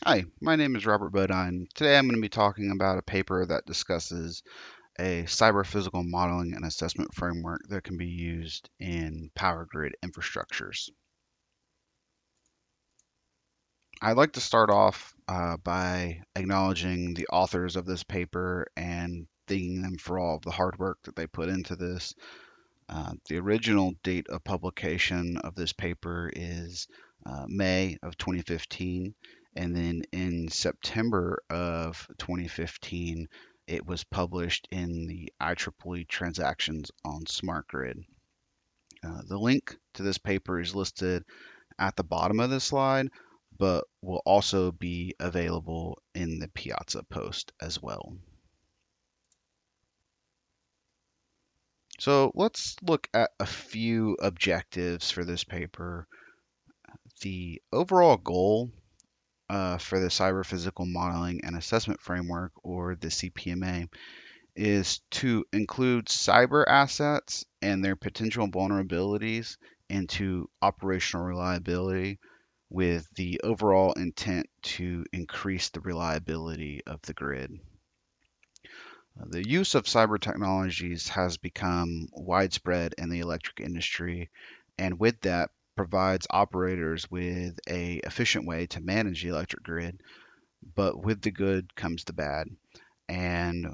Hi, my name is Robert Bodine. Today I'm going to be talking about a paper that discusses a cyber physical modeling and assessment framework that can be used in power grid infrastructures. I'd like to start off by acknowledging the authors of this paper and thanking them for all of the hard work that they put into this. The original date of publication of this paper is May of 2015, and then in September of 2015, it was published in the IEEE Transactions on Smart Grid. The link to this paper is listed at the bottom of this slide, but will also be available in the Piazza post as well. So let's look at a few objectives for this paper. The overall goal for the Cyber Physical Modeling and Assessment Framework, or the CPMA, is to include cyber assets and their potential vulnerabilities into operational reliability with the overall intent to increase the reliability of the grid. The use of cyber technologies has become widespread in the electric industry, and with that, provides operators with a efficient way to manage the electric grid. But with the good comes the bad, and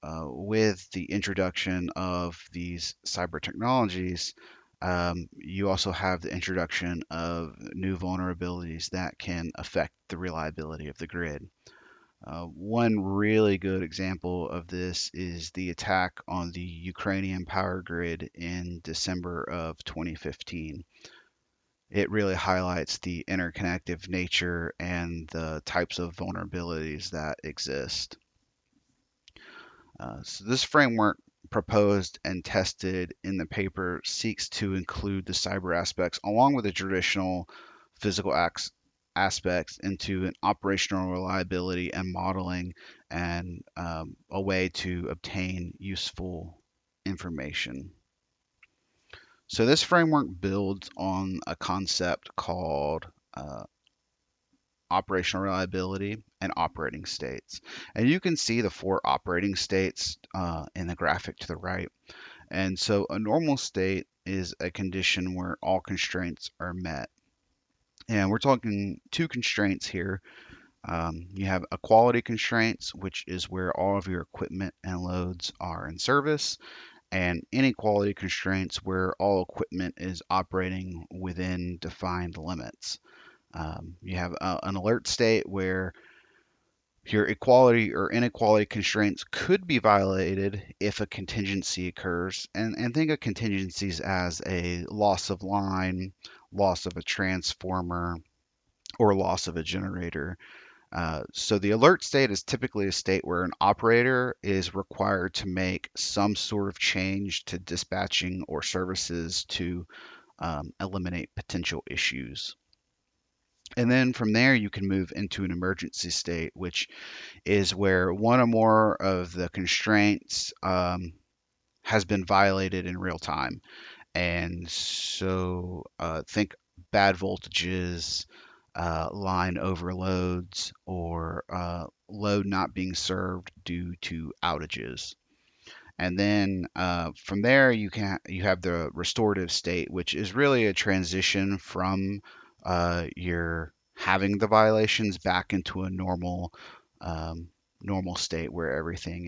with the introduction of these cyber technologies, you also have the introduction of new vulnerabilities that can affect the reliability of the grid. One really good example of this is the attack on the Ukrainian power grid in December of 2015. It really highlights the interconnected nature and the types of vulnerabilities that exist. So this framework proposed and tested in the paper seeks to include the cyber aspects along with the traditional physical aspects into an operational reliability and modeling and a way to obtain useful information. So this framework builds on a concept called operational reliability and operating states. And you can see the four operating states in the graphic to the right. And so a normal state is a condition where all constraints are met. And we're talking two constraints here. You have equality constraints, which is where all of your equipment and loads are in service, and inequality constraints, where all equipment is operating within defined limits. You have an alert state where your equality or inequality constraints could be violated if a contingency occurs. And think of contingencies as a loss of line, loss of a transformer, or loss of a generator. So the alert state is typically a state where an operator is required to make some sort of change to dispatching or services to eliminate potential issues. And then from there, you can move into an emergency state, which is where one or more of the constraints has been violated in real time. And so think bad voltages, line overloads, or load not being served due to outages. And then from there, you have the restorative state, which is really a transition from your having the violations back into a um, normal state where everything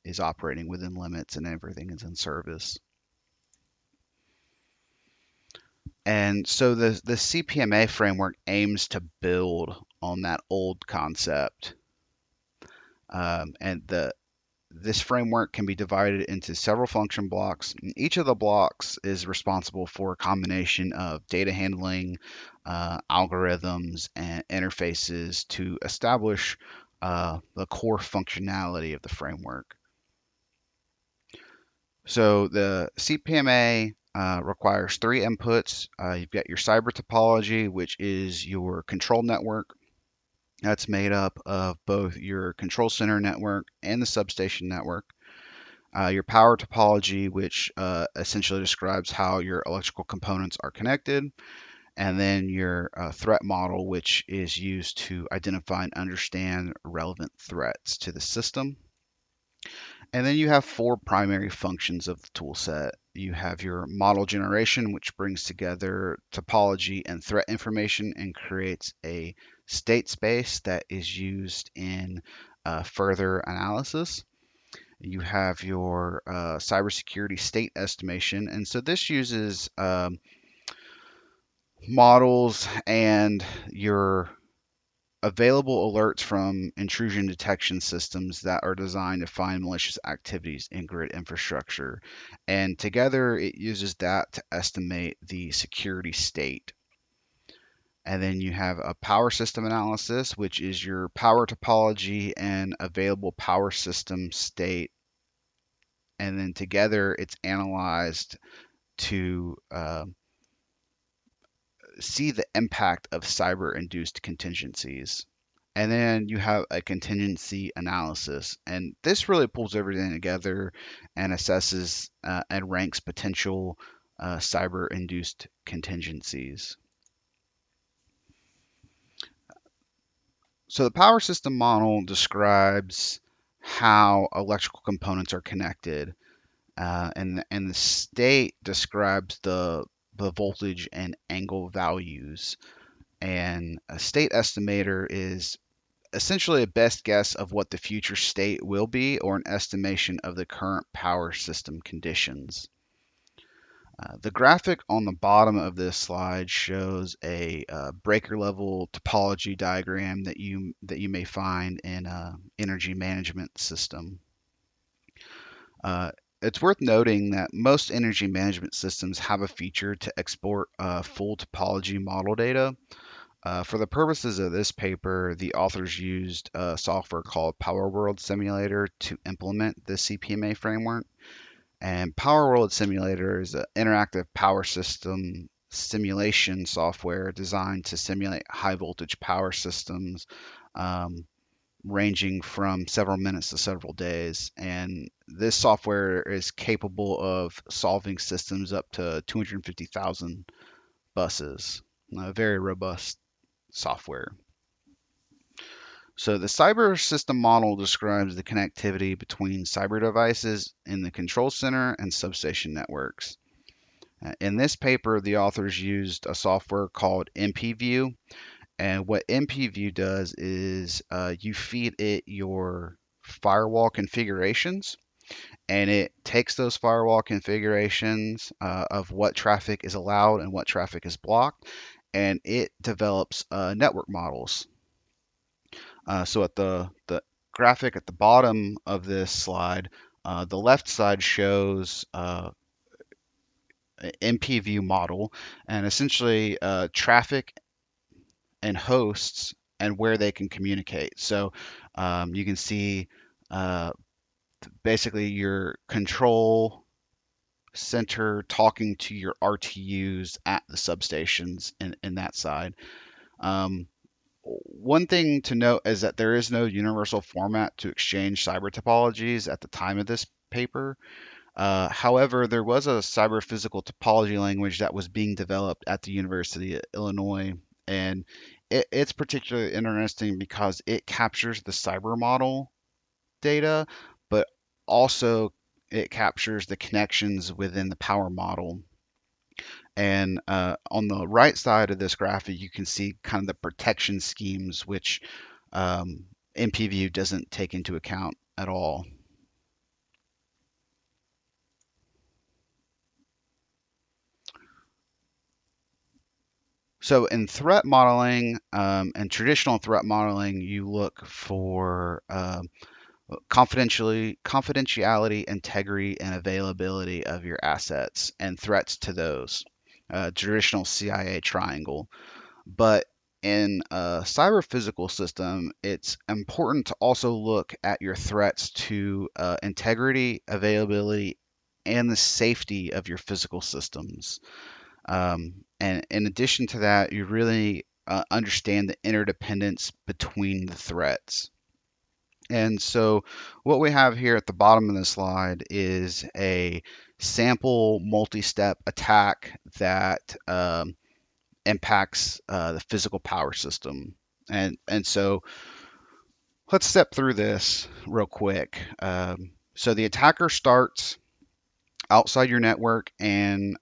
is operating within limits and everything is in service. And so the CPMA framework aims to build on that old concept. And this framework can be divided into several function blocks. Each of the blocks is responsible for a combination of data handling, algorithms, and interfaces to establish the core functionality of the framework. So the CPMA requires three inputs. You've got your cyber topology, which is your control network. That's made up of both your control center network and the substation network. Your power topology, which essentially describes how your electrical components are connected. and then your threat model, which is used to identify and understand relevant threats to the system. And then you have four primary functions of the tool set. You have your model generation, which brings together topology and threat information and creates a state space that is used in further analysis. You have your cybersecurity state estimation, and so this uses models and your available alerts from intrusion detection systems that are designed to find malicious activities in grid infrastructure. And together, it uses that to estimate the security state. And then you have a power system analysis, which is your power topology and available power system state. And then together, it's analyzed to see the impact of cyber induced contingencies. And then you have a contingency analysis. And this really pulls everything together and assesses and ranks potential cyber induced contingencies. So the power system model describes how electrical components are connected, and the state describes the voltage and angle values. And a state estimator is essentially a best guess of what the future state will be or an estimation of the current power system conditions. The graphic on the bottom of this slide shows a breaker level topology diagram that you may find in an energy management system. It's worth noting that most energy management systems have a feature to export full topology model data. For the purposes of this paper, the authors used a software called Power World Simulator to implement the CPMA framework. And Power World Simulator is an interactive power system simulation software designed to simulate high voltage power systems, ranging from several minutes to several days. And this software is capable of solving systems up to 250,000 buses. Very robust software. So the cyber system model describes the connectivity between cyber devices in the control center and substation networks. In this paper, the authors used a software called MPView. And what MPView does is you feed it your firewall configurations, and it takes those firewall configurations of what traffic is allowed and what traffic is blocked, and it develops network models. So at the graphic at the bottom of this slide, the left side shows an MPView model, and essentially traffic and hosts and where they can communicate. So you can see uh, basically your control center talking to your RTUs at the substations in that side. Um, One thing to note is that there is no universal format to exchange cyber topologies at the time of this paper. However, there was a cyber physical topology language that was being developed at the University of Illinois, and it's particularly interesting because it captures the cyber model data, but also it captures the connections within the power model. And on the right side of this graphic, you can see kind of the protection schemes, which MPView doesn't take into account at all. So in threat modeling and traditional threat modeling, you look for confidentiality, integrity, and availability of your assets and threats to those. Traditional CIA triangle. But in a cyber physical system, it's important to also look at your threats to integrity, availability, and the safety of your physical systems. And in addition to that, you really understand the interdependence between the threats. And so what we have here at the bottom of the slide is a sample multi-step attack that impacts the physical power system. And so let's step through this real quick. So the attacker starts outside your network and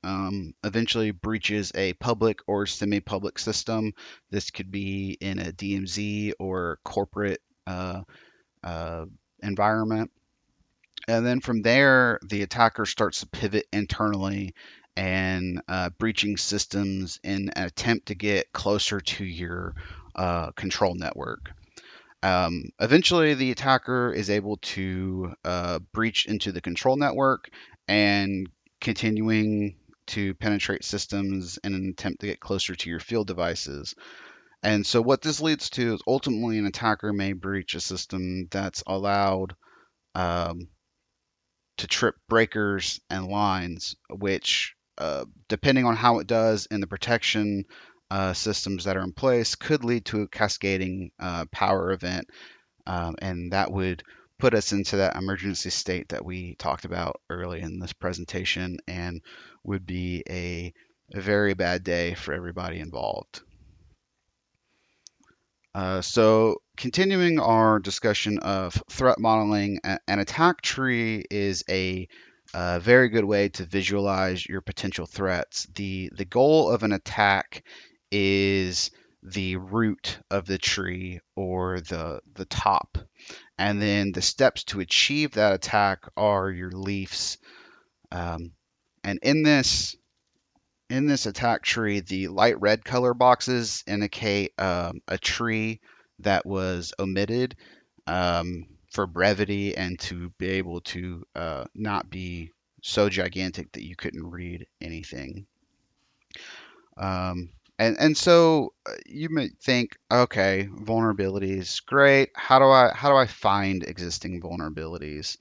eventually breaches a public or semi-public system. This could be in a DMZ or corporate uh, environment. And then from there, the attacker starts to pivot internally and breaching systems in an attempt to get closer to your control network. Eventually, the attacker is able to breach into the control network and continuing to penetrate systems in an attempt to get closer to your field devices. And so, what this leads to is ultimately an attacker may breach a system that's allowed um, to trip breakers and lines, which, depending on how it does in the protection systems that are in place, could lead to a cascading power event, and that would put us into that emergency state that we talked about early in this presentation and would be a very bad day for everybody involved. So continuing our discussion of threat modeling, an attack tree is a very good way to visualize your potential threats. The goal of an attack is the root of the tree or the top. And then the steps to achieve that attack are your leaves. Um, and in this attack tree, the light red color boxes indicate a tree that was omitted for brevity and to be able to not be so gigantic that you couldn't read anything. And so you may think, okay, vulnerabilities, great. How do I find existing vulnerabilities?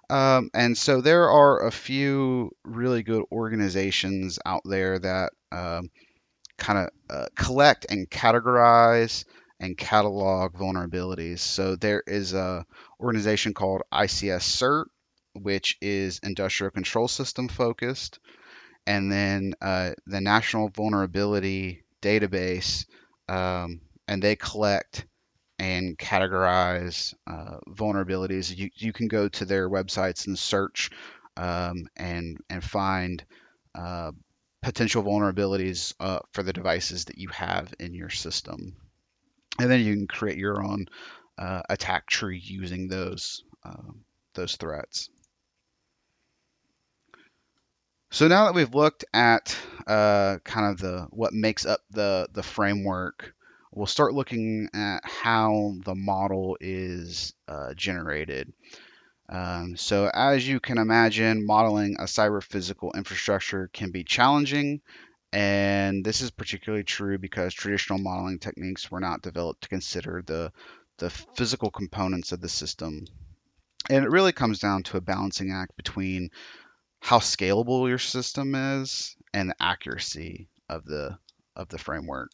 And so there are a few really good organizations out there that kind of collect and categorize and catalog vulnerabilities. So there is a organization called ICS-CERT, which is industrial control system focused, and then the National Vulnerability Database, and they collect and categorize vulnerabilities. You can go to their websites and search and find uh, potential vulnerabilities for the devices that you have in your system, and then you can create your own attack tree using those threats. So now that we've looked at kind of the what makes up the framework, we'll start looking at how the model is generated. So as you can imagine, modeling a cyber physical infrastructure can be challenging, and this is particularly true because traditional modeling techniques were not developed to consider the physical components of the system. And it really comes down to a balancing act between how scalable your system is and the accuracy of the framework.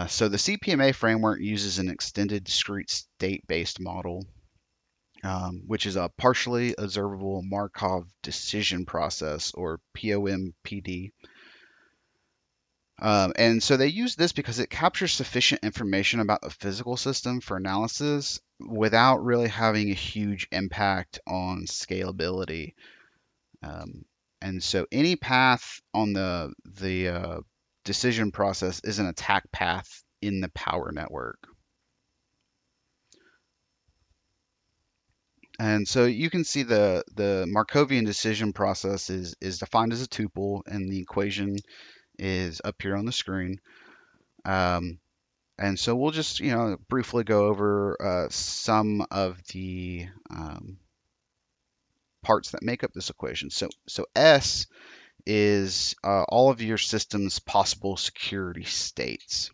So the CPMA framework uses an extended discrete state-based model, which is a partially observable Markov decision process, or POMPD. And so they use this because it captures sufficient information about the physical system for analysis without really having a huge impact on scalability. Um, and so any path on the decision process is an attack path in the power network. And so you can see the Markovian decision process is defined as a tuple, and the equation is up here on the screen. And so we'll just briefly go over some of the parts that make up this equation. So S is all of your system's possible security states.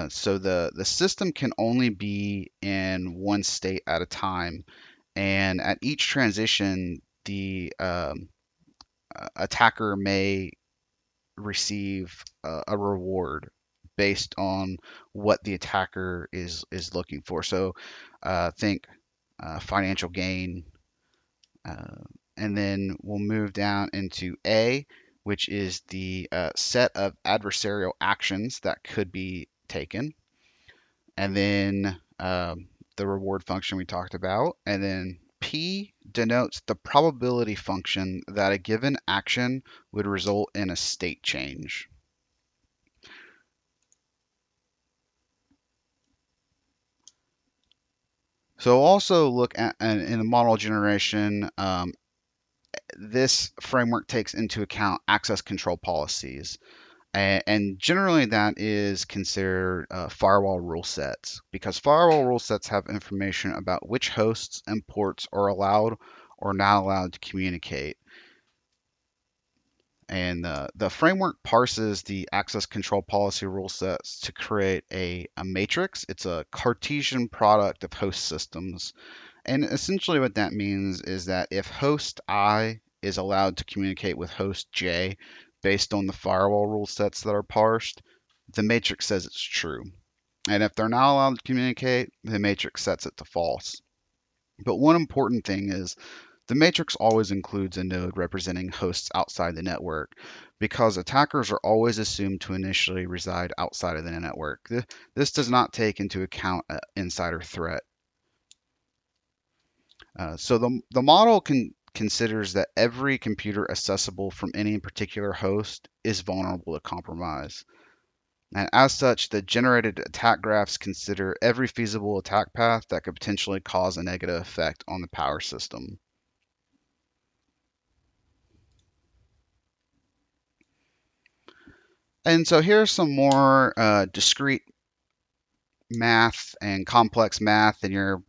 So the system can only be in one state at a time, and at each transition, the attacker may receive a reward based on what the attacker is looking for. So think financial gain, uh, and then we'll move down into A, which is the set of adversarial actions that could be taken, and then the reward function we talked about, and then P denotes the probability function that a given action would result in a state change. So also look at in the model generation, this framework takes into account access control policies. And generally that is considered firewall rule sets, because firewall rule sets have information about which hosts and ports are allowed or not allowed to communicate. And the framework parses the access control policy rule sets to create a matrix. It's a Cartesian product of host systems. And essentially what that means is that if host I is allowed to communicate with host J based on the firewall rule sets that are parsed, the matrix says it's true. And if they're not allowed to communicate, the matrix sets it to false. But one important thing is the matrix always includes a node representing hosts outside the network, because attackers are always assumed to initially reside outside of the network. This does not take into account an insider threat. So the model considers that every computer accessible from any particular host is vulnerable to compromise. And as such, the generated attack graphs consider every feasible attack path that could potentially cause a negative effect on the power system. And so here's some more discrete math and complex math, and you're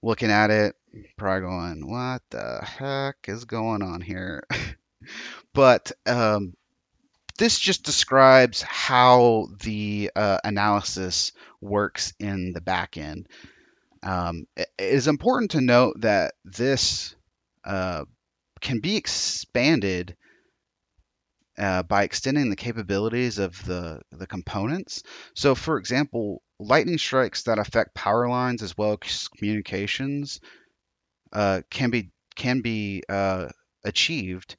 looking at it, probably going, what the heck is going on here? But this just describes how the analysis works in the back end. It is important to note that this can be expanded by extending the capabilities of the components. So, for example, lightning strikes that affect power lines as well as communications can be achieved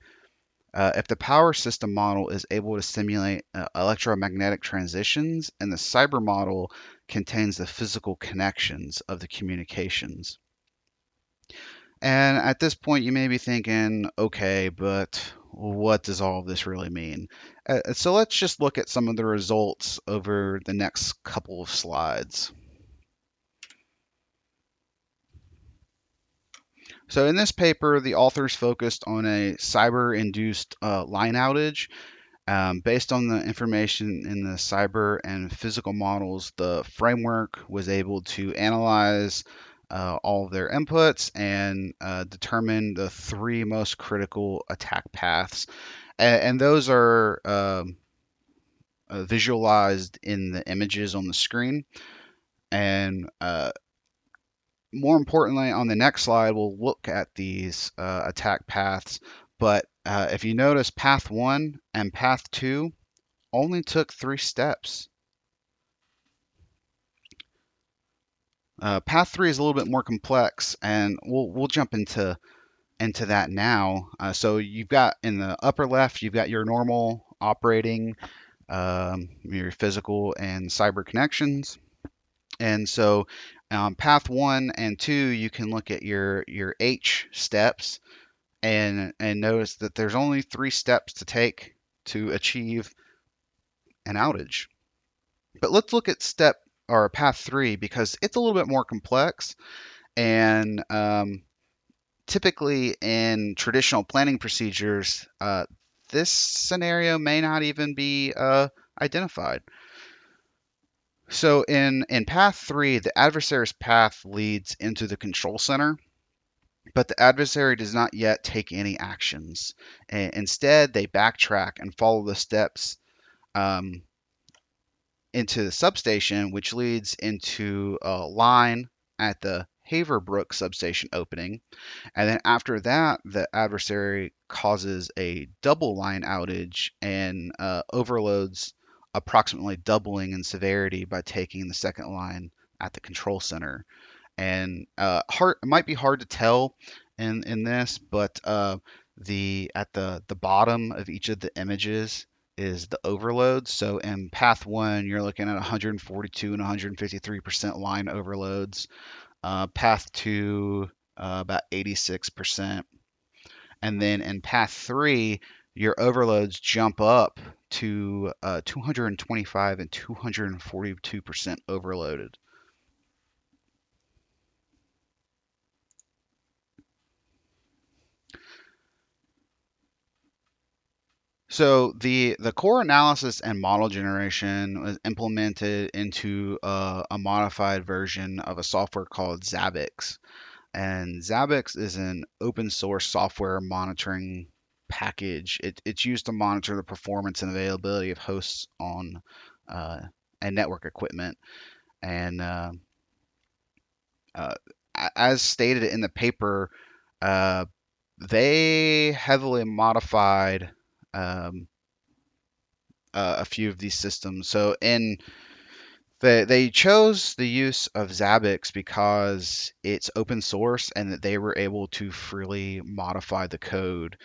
if the power system model is able to simulate electromagnetic transitions, and the cyber model contains the physical connections of the communications. And at this point, you may be thinking, okay, but what does all of this really mean? So let's just look at some of the results over the next couple of slides. So in this paper, the authors focused on a cyber-induced line outage. Based on the information in the cyber and physical models, the framework was able to analyze all of their inputs and determine the three most critical attack paths. And those are visualized in the images on the screen. And more importantly, on the next slide, we'll look at these attack paths. But if you notice, path 1 and path 2 only took 3 steps. Path 3 is a little bit more complex, and we'll jump into that now. So you've got in the upper left, you've got your normal operating, your physical and cyber connections. And so path 1 and 2, you can look at your H steps and notice that there's only 3 steps to take to achieve an outage. But let's look at step or path 3, because it's a little bit more complex, and typically in traditional planning procedures, this scenario may not even be identified. So in path 3, the adversary's path leads into the control center, but the adversary does not yet take any actions. Instead, they backtrack and follow the steps into the substation, which leads into a line at the Haverbrook substation opening. And then after that, the adversary causes a double line outage and overloads, approximately doubling in severity by taking the second line at the control center. And it might be hard to tell in this, but the bottom of each of the images is the overload. So in path one, you're looking at 142 and 153% line overloads. Path two, about 86%. And then in path three, your overloads jump up to 225 and 242% overloaded. So the core analysis and model generation was implemented into a modified version of a software called Zabbix. And Zabbix is an open source software monitoring package. It's used to monitor the performance and availability of hosts on uh, and network equipment. And uh, as stated in the paper, uh, they heavily modified um, a few of these systems. So in they chose the use of Zabbix because it's open source and that they were able to freely modify the code.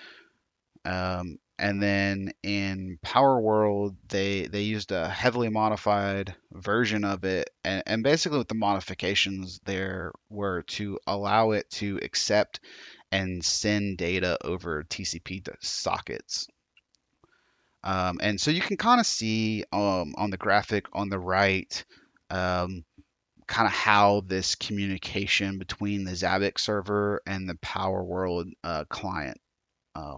And then in Power World, they used a heavily modified version of it, and basically what the modifications there were to allow it to accept and send data over TCP sockets. And so you can kind of see on the graphic on the right, um, kind of how this communication between the Zabbix server and the Power World client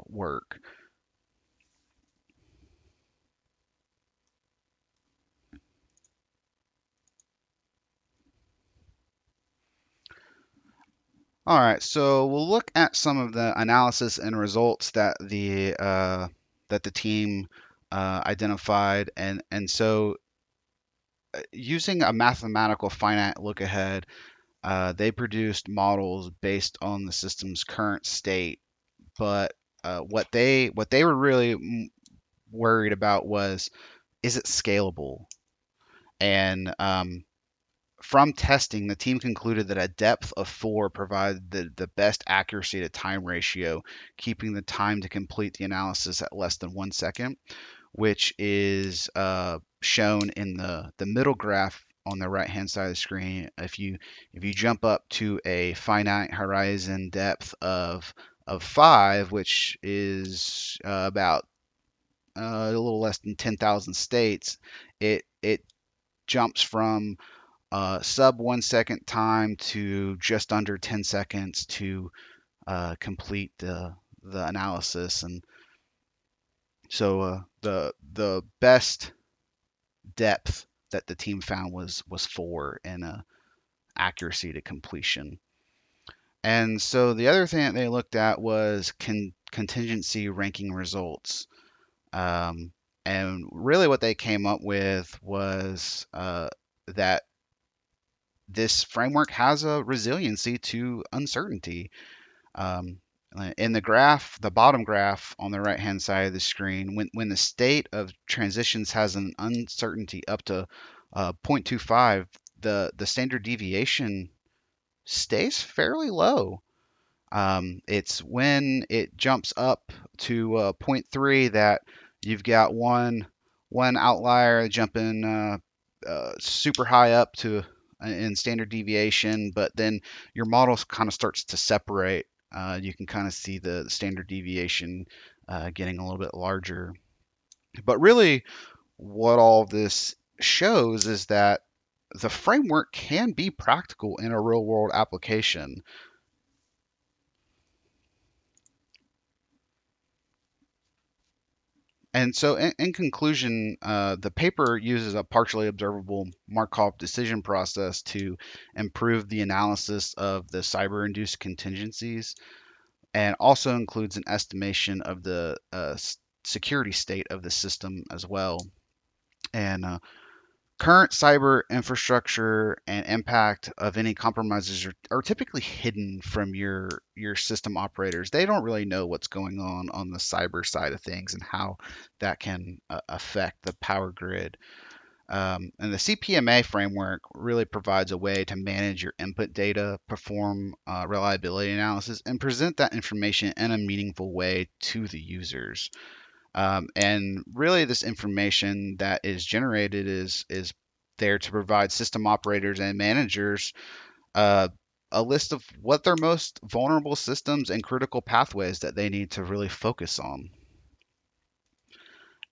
work. All right, so we'll look at some of the analysis and results that the team identified, and so using a mathematical finite look ahead, they produced models based on the system's current state. But what they were really worried about was, is it scalable? And from testing, the team concluded that a depth of 4 provided the best accuracy to time ratio, keeping the time to complete the analysis at less than 1 second, which is shown in the middle graph on the right hand side of the screen. If you jump up to a finite horizon depth of 5, which is about a little less than 10,000 states, it jumps from sub 1 second time to just under 10 seconds to complete the analysis. And so the best depth that the team found was 4 in accuracy to completion. And so the other thing that they looked at was contingency ranking results. Um, and really what they came up with was that this framework has a resiliency to uncertainty. Um, in the graph, the bottom graph on the right hand side of the screen, when the state of transitions has an uncertainty up to 0.25, the standard deviation stays fairly low. It's when it jumps up to zero point 0.3 that you've got one outlier jumping super high up to in standard deviation, but then your model kind of starts to separate. You can kind of see the standard deviation getting a little bit larger. But really, what all this shows is that the framework can be practical in a real world application. And so, in conclusion, the paper uses a partially observable Markov decision process to improve the analysis of the cyber induced contingencies, and also includes an estimation of the security state of the system as well. And current cyber infrastructure and impact of any compromises are typically hidden from your system operators. They don't really know what's going on the cyber side of things and how that can affect the power grid. And the CPMA framework really provides a way to manage your input data, perform reliability analysis, and present that information in a meaningful way to the users. And really, this information that is generated is there to provide system operators and managers uh, a list of what their most vulnerable systems and critical pathways that they need to really focus on.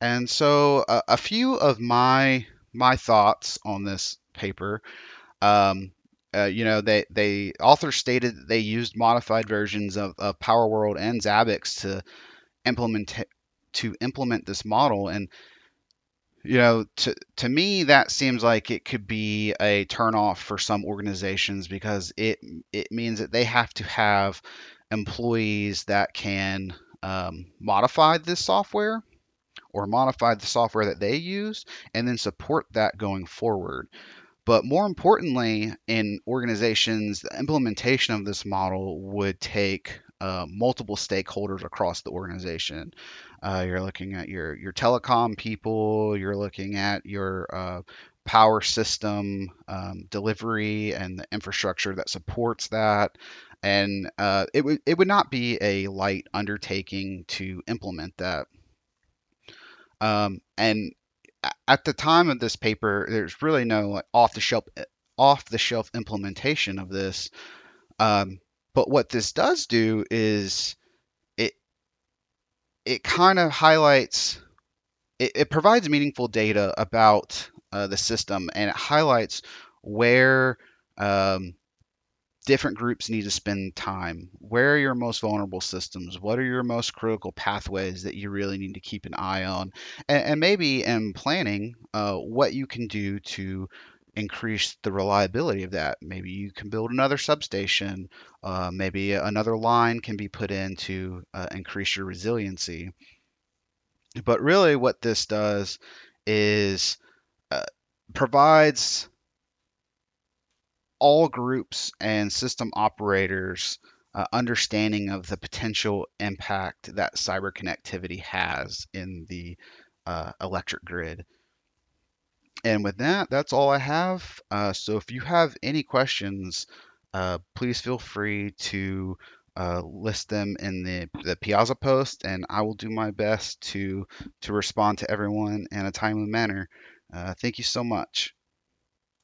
And so, a few of my thoughts on this paper. Um, they authors stated that they used modified versions of PowerWorld and Zabbix implement to implement this model. And to me, that seems like it could be a turnoff for some organizations because it means that they have to have employees that can modify this software or modify the software that they use and then support that going forward. But more importantly, in organizations, the implementation of this model would take multiple stakeholders across the organization. You're looking at your telecom people, you're looking at your power system delivery and the infrastructure that supports that. And it would not be a light undertaking to implement that. And at the time of this paper, there's really no like off the shelf implementation of this. Um, but what this does do is it it kind of highlights it provides meaningful data about the system, and it highlights where um, different groups need to spend time. Where are your most vulnerable systems? What are your most critical pathways that you really need to keep an eye on? And maybe in planning, what you can do to increase the reliability of that. Maybe you can build another substation. Maybe another line can be put in to increase your resiliency. But really, what this does is uh, provides all groups and system operators understanding of the potential impact that cyber connectivity has in the electric grid. And with that, that's all I have. So if you have any questions, please feel free to list them in the Piazza post, and I will do my best to respond to everyone in a timely manner. Thank you so much.